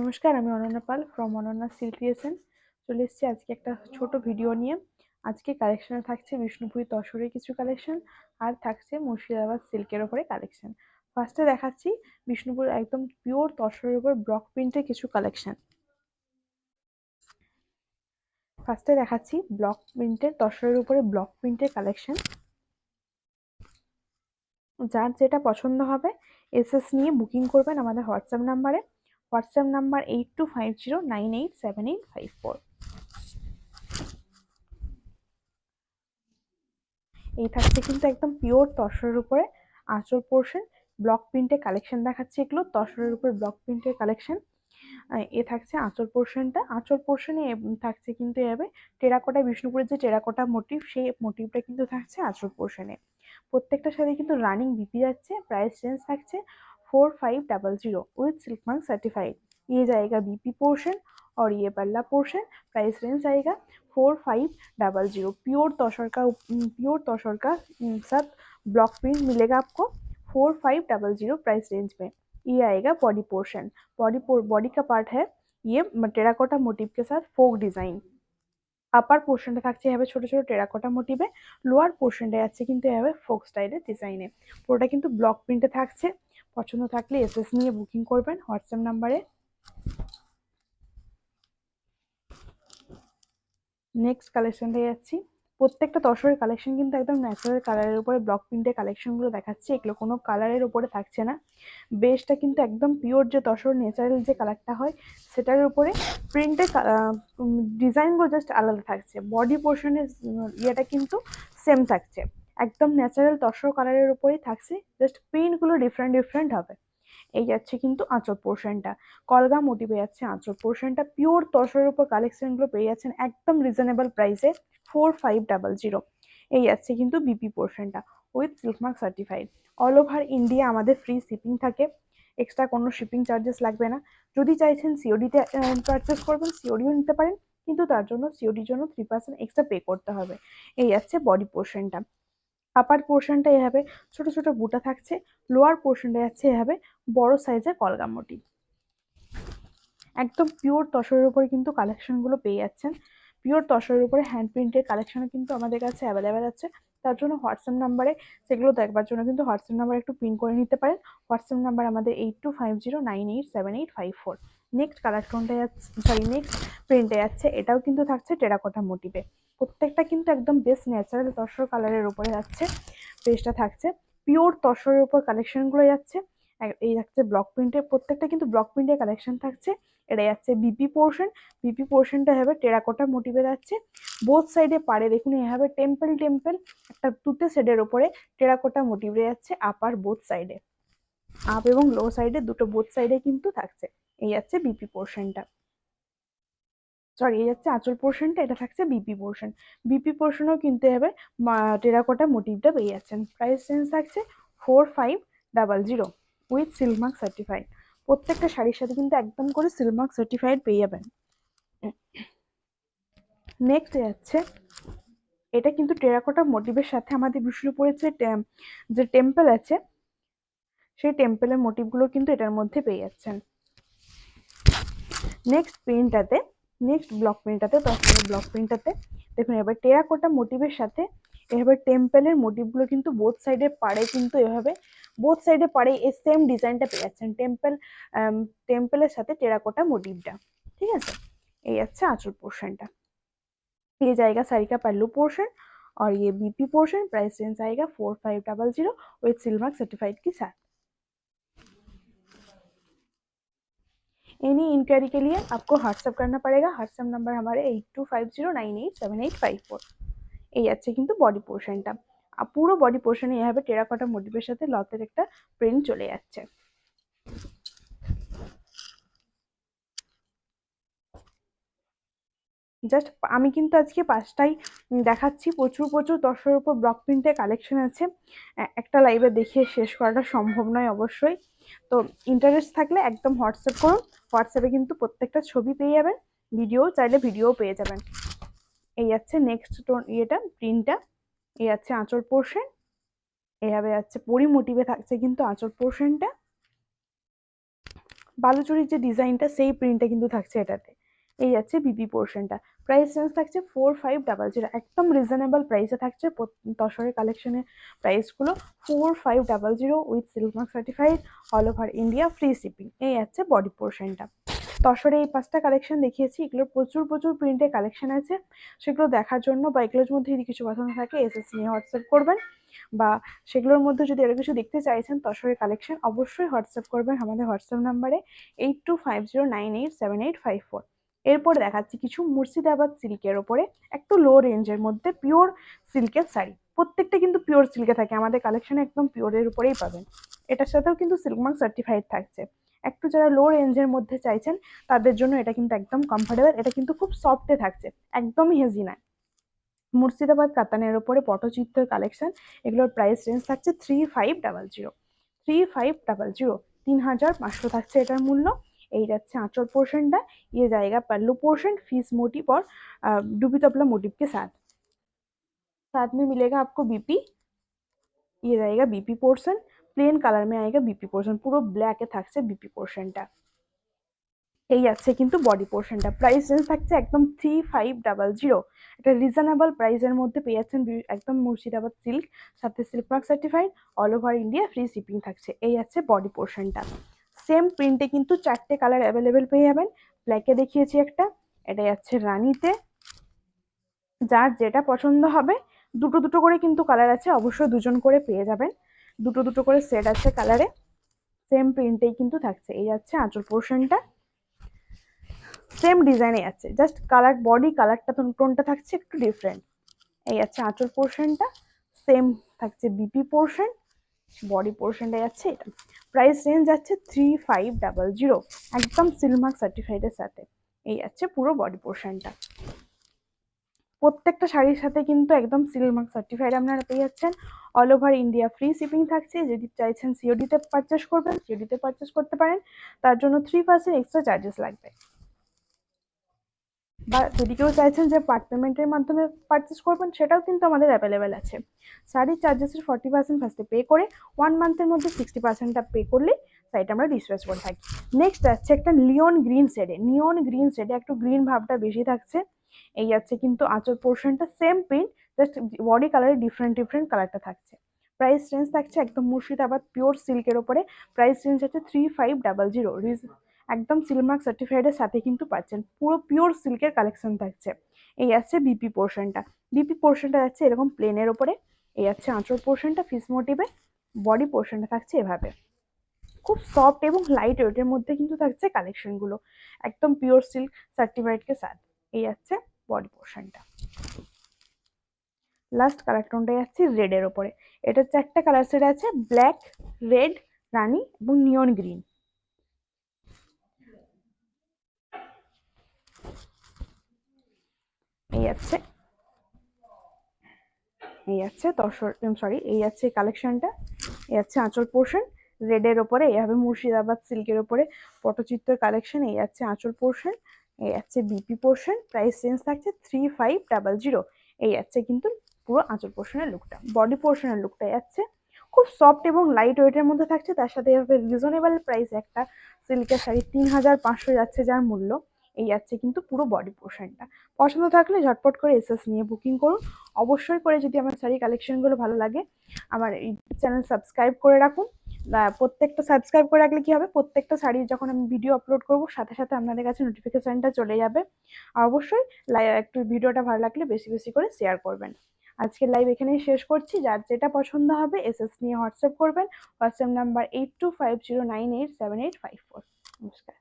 নমস্কার, আমি অনন্যা পাল from Ananya silk creation. চলে এসেছি আজকে একটা ছোট ভিডিও নিয়ে। আজকে কালেকশনে থাকছে বিষ্ণুপুরি তসরের কিছু কালেকশন, আর থাকছে মুর্শিদাবাদ সিল্কের ওপরে কালেকশন। ফার্স্টে দেখাচ্ছি বিষ্ণুপুর একদম পিওর তসরের উপর ব্লক প্রিন্টের কিছু কালেকশন। ফার্স্টে দেখাচ্ছি ব্লক প্রিন্টের তসরের উপরে ব্লক প্রিন্টের কালেকশন। যার যেটা পছন্দ হবে এসএস নিয়ে বুকিং করবেন আমাদের হোয়াটসঅ্যাপ নাম্বারে। হোয়াটসঅ্যাপ নাম্বার 8250988785 এই থাকছে কিন্তু একদম পিওর তসরের উপরে আঁচল পোর্শন ব্লক প্রিন্টের কালেকশন দেখাচ্ছে। এগুলো তসরের উপর ব্লক প্রিন্টের কালেকশন। এ থাকছে আঁচল পোর্শনটা। আঁচল পোর্শনে থাকছে কিন্তু এভাবে টেরাকোটা, বিষ্ণুপুরের যে টেরাকোটা মোটিভ, সেই মোটিভটা কিন্তু থাকছে আঁচল পোর্শনে। প্রত্যেকটার সাথে কিন্তু রানিং বিপি যাচ্ছে। প্রাইস রেঞ্জ থাকছে 4500 विद सिल्क मार्क सर्टिफाइड। ये जाएगा बीपी पोर्शन और ये पल्ला पोर्शन। प्राइस रेंज आएगा 4500। प्योर तसर का साथ ब्लॉक प्रिंट मिलेगा आपको 4500 प्राइस रेंज में। ये आएगा बॉडी पोर्शन। बॉडी का पार्ट है ये टेराकोटा मोटिव के साथ फोक डिजाइन। আপার পোর্শনটা থাকছে এভাবে ছোট ছোট টেরাকোটা মোটিভে, লোয়ার পোর্শনটা যাচ্ছে কিন্তু এভাবে ফোক স্টাইলের ডিজাইনে। পুরোটা কিন্তু ব্লক প্রিন্টে থাকছে। পছন্দ থাকলে এসএস নিয়ে বুকিং করবেন হোয়াটসঅ্যাপ নাম্বারে। নেক্সট কালেকশনটা যাচ্ছি। প্রত্যেকটা তসরের কালেকশন কিন্তু একদম ন্যাচারাল কালারের উপরে ব্লক প্রিন্টের কালেকশনগুলো দেখাচ্ছি। এগুলো কোনো কালারের উপরে থাকছে না। বেসটা কিন্তু একদম পিওর যে তসর ন্যাচারাল যে কালারটা হয় সেটার উপরে প্রিন্টের ডিজাইনগুলো জাস্ট আলাদা থাকছে। বডি পোর্শনের ইয়েটা কিন্তু সেম থাকছে, একদম ন্যাচারাল তসর কালারের উপরেই থাকছে, জাস্ট প্রিন্টগুলো ডিফারেন্ট ডিফারেন্ট হবে। এই যাচ্ছে কিন্তু আঁচল পোর্শনটা, কলগা মোটিভে যাচ্ছে আঁচল পোর্শনটা। পিওর তসরের উপর কালেকশনগুলো পেয়ে যাচ্ছেন একদম রিজনেবল প্রাইসে 4500। এই যাচ্ছে কিন্তু বিপি পোর্শনটা with silk mark certified. All over India আমাদের ফ্রি শিপিং থাকে, এক্সট্রা কোনো শিপিং চার্জেস লাগবে না। যদি চাইছেন সিওডিতে পারচেস করবেন সিওডিও নিতে পারেন, কিন্তু তার জন্য সিওডির জন্য 3% এক্সট্রা পে করতে হবে। এই যাচ্ছে বডি পোর্শনটা। আপার পোর্শনটা এভাবে ছোট ছোট বুটা থাকছে, লোয়ার পোর্শনটা যাচ্ছে এভাবে বড় সাইজের কলগা মোটিভ। একদম পিওর তসরের উপরে কিন্তু কালেকশনগুলো পেয়ে যাচ্ছেন। পিওর তসরের উপরে হ্যান্ড প্রিন্টের কালেকশনও কিন্তু আমাদের কাছে অ্যাভেলেবেল আছে। তার জন্য হোয়াটসঅ্যাপ নাম্বারে সেগুলো দেখবার জন্য কিন্তু হোয়াটসঅ্যাপ নাম্বার একটু পিন করে নিতে পারেন। হোয়াটসঅ্যাপ নাম্বার আমাদের 8250987854। নেক্সট কালেকশনটা যাচ্ছে, নেক্সট প্রিন্টে যাচ্ছে, এটাও কিন্তু থাকছে টেরাকোটা মোটিভে। প্রত্যেকটা কিন্তু একদম বেস্ট ন্যাচারাল তসর কালারের উপরে যাচ্ছে। পেজটা থাকছে পিওর তসরের উপর কালেকশনগুলো যাচ্ছে। এই যাচ্ছে ব্লক প্রিন্টের, প্রত্যেকটা কিন্তু ব্লক প্রিন্টের কালেকশন থাকছে। এটা যাচ্ছে বিপি পোর্শন। বিপি পোর্শনটা হবে টেরাকোটা মোটিভে যাচ্ছে। বোথ সাইডে পারে দেখুন এভাবে টেম্পল টেম্পল একটা তুতে শেডের উপরে টেরাকোটা মোটিভে যাচ্ছে আপার বোথ সাইডে, আপ এবং লো সাইডে দুটো বোথ সাইডে কিন্তু থাকছে। এই যাচ্ছে বিপি পোর্শনটা, সরি এই যাচ্ছে আঁচল পোর্শনটা, এটা থাকছে বিপি পোর্শন। বিপি পোর্শনও কিনতে হবে টেরাকোটা মোটিভটা পেয়ে যাচ্ছেন। প্রাইস রেঞ্জ থাকছে 4500 উইথ সিল্ক মার্ক সার্টিফাইড। প্রত্যেকটা শাড়ির সাথে কিন্তু একদম করে সিল্ক মার্ক সার্টিফাইড পেয়ে যাবেন। নেক্সট যাচ্ছে, এটা কিন্তু টেরাকোটা মোটিভের সাথে আমাদের বিষ্ণুপুরের যে টেম্পল আছে সেই টেম্পলের মোটিভগুলো কিন্তু এটার মধ্যে পেয়ে যাচ্ছেন। নেক্সট প্রিন্টটাতে, নেক্সট ব্লক প্রিন্টটাতে, ব্লক প্রিন্টটাতে দেখুন এবার টেরাকোটা মোটিভের সাথে এভাবে টেম্পলের মোটিভগুলো কিন্তু বোথ সাইডে পাড়ে কিন্তু এভাবে বোথ সাইডে পাড়ে এই সেম ডিজাইনটা পেয়ে যাচ্ছেন। টেম্পলের সাথে টেরাকোটা মোটিভটা, ঠিক আছে। এই যাচ্ছে আঁচল পোর্শনটা। ये जाएगा साड़ी का पल्लू पोर्शन और ये बीपी पोर्शन। प्राइस रेंज आएगा 4500 विद सिल्क मार्क सर्टिफाइड के साथ। एनी इंक्वायरी के लिए आपको व्हाट्सएप करना पड़ेगा। व्हाट्सएप नंबर हमारे 8250987854। এই আছে কিন্তু বডি পোর্শনটা। পুরো বডি পোর্শনে এভাবে টেরাকোটা মোটিভের সাথে লতের একটা প্রিন্ট চলে যাচ্ছে। জাস্ট আমি কিন্তু আজকে পাঁচটাই দেখাচ্ছি। প্রচুর প্রচুর তসরের উপর ব্লক প্রিন্টের কালেকশন আছে, একটা লাইভে দেখিয়ে শেষ করাটা সম্ভব নয় অবশ্যই। তো ইন্টারেস্ট থাকলে একদম হোয়াটসঅ্যাপ করুন। হোয়াটসঅ্যাপে কিন্তু প্রত্যেকটা ছবি পেয়ে যাবেন, ভিডিও চাইলে ভিডিও পেয়ে যাবেন। এই যাচ্ছে নেক্সট ইয়েটা প্রিন্টটা। এই যাচ্ছে আঁচল পোর্শন, এভাবে যাচ্ছে পরি মোটিভে থাকছে কিন্তু আঁচল পোর্শনটা। বালুচুরির যে ডিজাইনটা সেই প্রিন্টটা কিন্তু থাকছে এটাতে। এই যাচ্ছে বিপি পোর্শনটা। প্রাইস রেঞ্জ থাকছে 4500, একদম রিজনেবল প্রাইসে থাকছে তসরের কালেকশনের প্রাইসগুলো। 4500 with silk mark certified, all over India, free shipping. এই যাচ্ছে বডি পোর্শনটা। তসরে এই 5টা কালেকশন দেখিয়েছি, এগুলোর প্রচুর প্রচুর প্রিন্টের কালেকশন আছে। সেগুলো দেখার জন্য বা এগুলোর মধ্যে যদি কিছু পছন্দ থাকে এসএস নিয়ে হোয়াটসঅ্যাপ করবেন, বা সেগুলোর মধ্যে যদি আরো কিছু দেখতে চাইছেন তসরের কালেকশন, অবশ্যই হোয়াটসঅ্যাপ করবেন আমাদের হোয়াটসঅ্যাপ নাম্বারে 8250987854। এরপরে দেখাচ্ছি কিছু মুর্শিদাবাদ সিল্কের ওপরে একটু লো রেঞ্জের মধ্যে পিওর সিল্কের শাড়ি। প্রত্যেকটা কিন্তু পিওর সিল্কে থাকে আমাদের কালেকশনে, একদম পিওরের উপরেই পাবেন। এটার সাথেও কিন্তু সিল্ক মার্ক সার্টিফাইড থাকছে। একটু যারা লো রেঞ্জের মধ্যে চাইছেন তাদের জন্য এটা কিন্তু একদম কমফোর্টেবল। এটা কিন্তু খুব সফটে থাকছে, একদমই হেজি নয়। মুর্শিদাবাদ কাতানের ওপরে পটচিত্রের কালেকশন, এগুলোর প্রাইস রেঞ্জ থাকছে 3500। 3500, 3500 থাকছে এটার মূল্য। এই যাচ্ছে आंचल पोर्शनটা, ये जाएगा पल्लू पोर्शन, फीस मोटिव और डूबी तबला मोटिव के साथ। साथ में मिलेगा आपको बीपी, ये रहेगा बीपी पोर्शन। प्लेन कलर में आएगा बीपी पोर्शन, পুরো ব্ল্যাকে থাকছে बीपी পোর্শনটা। এই আছে কিন্তু বডি পোর্শনটা। প্রাইস রেঞ্জ থাকছে একদম 3500। এটা রিজনেবল প্রাইসের মধ্যে পেয়ে যাচ্ছেন একদম মুর্শিদাবাদ সিল্ক, সাথে silk mark certified, all over India, free shipping থাকছে। এই আছে বডি পোর্শনটা। সেম প্রিন্টে কিন্তু 4টে কালার অ্যাভেলেবেল পেয়ে যাবেন। ব্ল্যাকে দেখিয়েছি একটা, এটা যাচ্ছে রানিতে। যার যেটা পছন্দ হবে, দুটো দুটো করে কিন্তু কালার আছে, অবশ্যই দুজন করে পেয়ে যাবেন। দুটো দুটো করে সেট আছে কালারে, সেম প্রিন্টেই কিন্তু থাকছে। এই যাচ্ছে আঁচল পোর্শনটা, সেম ডিজাইনে আছে, জাস্ট কালার বডি কালারটা টোনটা থাকছে একটু ডিফারেন্ট। এই আছে আঁচল পোর্শনটা, সেম থাকছে বিপি পোর্শন, বডি পোর্শনটা যাচ্ছে এটা। প্রাইস রেঞ্জ যাচ্ছে 3500, একদম সিল্ক মার্ক সার্টিফাইডের সাথে। এই আছে পুরো বডি পোর্শনটা। প্রত্যেকটা শাড়ির সাথে কিন্তু একদম সিল্ক মার্ক সার্টিফাইড আপনারা পেয়ে যাচ্ছেন। All over India free shipping থাকছে। যদি চাইছেন সিওডিতে পারচেস করবেন, সিওডিতে পারচেস করতে পারেন, তার জন্য 3% এক্সট্রা চার্জেস লাগবে। বা যদি কেউ চাইছেন যে পার্ট পেমেন্টের মাধ্যমে পারচেস করবেন, সেটাও কিন্তু আমাদের অ্যাভেলেবেল আছে। শাড়ির চার্জেসের 40% ফার্স্টে পে করে 1 মান্থের মধ্যে 60%টা পে করলে শাড়িটা আমরা ডিসপ্যাচ করে থাকি। নেক্সট আছে একটা লিওন গ্রিন শেডে, নিয়ন গ্রিন শেডে একটু গ্রিন ভাবটা বেশি থাকছে। এই আছে কিন্তু আঁচল পোর্শনটা সেম প্রিন্ট, জাস্ট বডি কালারে ডিফারেন্ট ডিফারেন্ট কালারটা থাকছে। প্রাইস রেঞ্জ থাকছে একদম মুর্শিদাবাদ পিওর সিল্কের ওপরে। প্রাইস রেঞ্জ আছে 3500, একদম সিল্ক মার্ক সার্টিফাইডের সাথে কিন্তু পাচ্ছেন। পুরো পিওর সিল্কের কালেকশন থাকছে। এই আছে বিপি পোর্শনটা। বিপি পোর্শনটা যাচ্ছে এরকম প্লেনের ওপরে। এই আছে আঁচল পোর্শনটা ফিস মোটিভে। বডি পোর্শনটা থাকছে এভাবে, খুব সফট এবং লাইট ওয়েটের মধ্যে কিন্তু থাকছে কালেকশনগুলো, একদম পিওর সিল্ক সার্টিফাইড কে সাথ। এই আছে বডি পোর্শনটা। লাস্ট কালার টোনটা যাচ্ছে রেডের ওপরে। এটা 4টে কালার সেট আছে, ব্ল্যাক, রেড, রানি এবং নিয়ন গ্রিন। এই আছে, এই আছে তসর, সরি, এই আছে কালেকশনটা। এই আছে আঁচল পোর্শন রেডের ওপরে, এইভাবে মুর্শিদাবাদ সিল্কের ওপরে পটচিত্রের কালেকশন। এই আছে আঁচল পোর্শন, এই আছে বিপি পোর্শন। প্রাইস রেঞ্জ থাকছে 3500। এই আছে কিন্তু পুরো আঁচল পোর্শনের লুকটা। বডি পোর্শনের লুকটা যাচ্ছে খুব সফট এবং লাইট ওয়েটের মধ্যে থাকছে, তার সাথে এভাবে রিজনেবল প্রাইস একটা সিল্কের শাড়ি 3500 যাচ্ছে যার মূল্য। এই যাচ্ছে কিন্তু পুরো বডি পোর্শনটা। পছন্দ থাকলে ঝটপট করে এসএস নিয়ে বুকিং করুন। অবশ্যই করে যদি আমার শাড়ি কালেকশনগুলো ভালো লাগে, আমার ইউটিউব চ্যানেল সাবস্ক্রাইব করে রাখুন। প্রত্যেকটা সাবস্ক্রাইব করে রাখলে কি হবে, প্রত্যেকটা শাড়ির যখন আমি ভিডিও আপলোড করব সাথে সাথে আপনাদের কাছে নোটিফিকেশনটা চলে যাবে। আর অবশ্যই একটু ভিডিওটা ভালো লাগলে বেশি বেশি করে শেয়ার করবেন। আজকের লাইভ এখানেই শেষ করছি। যার যেটা পছন্দ হবে এসএস নিয়ে হোয়াটসঅ্যাপ করবেন। WhatsApp number 8250987854। নমস্কার।